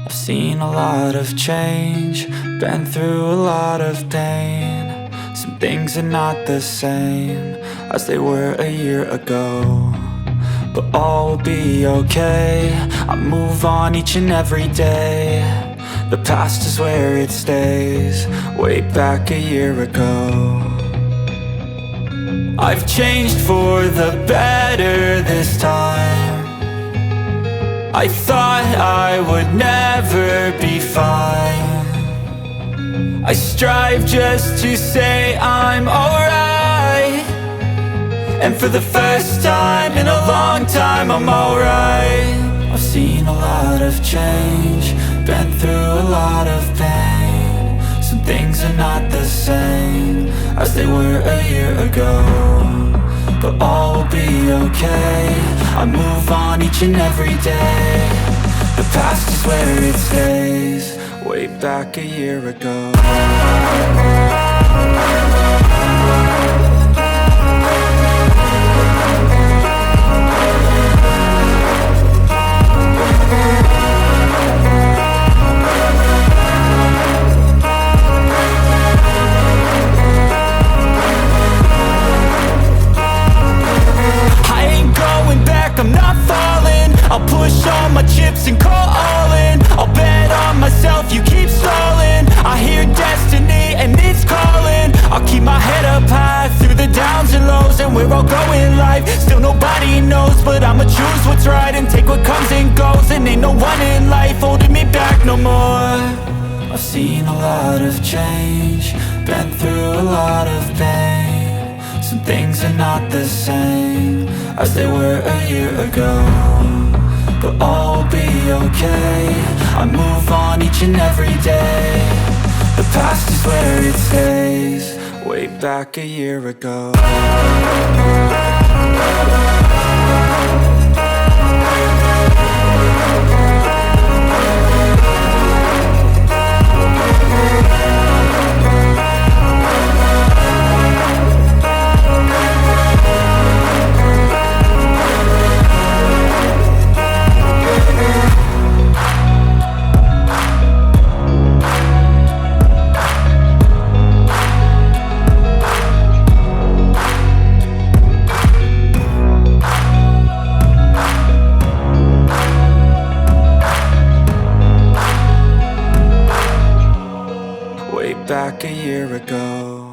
I've seen a lot of change, been through a lot of pain. Some things are not the same as they were a year ago, but all will be okay. I move on each and every day. The past is where it stays, way back a year ago. I've changed for the better this time. I thought I would never be fine. I strive just to say I'm alright, and for the first time in a long time I'm alright. I've seen a lot of change, been through a lot of pain. Some things are not the same as they were a year ago, but all will be okay. I move on each and every day. The past is where it stays, way back a year ago. I'm not falling, I'll push all my chips and call all in. I'll bet on myself, you keep stalling. I hear destiny and it's calling. I'll keep my head up high through the downs and lows, and we're all going life. Still nobody knows, but I'ma choose what's right and take what comes and goes. And ain't no one in life holding me back no more. I've seen a lot of change, been through a lot of pain. Some things are not the same as they were a year ago, but all will be okay. I move on each and every day. The past is where it stays, way back a year ago. Back a year ago.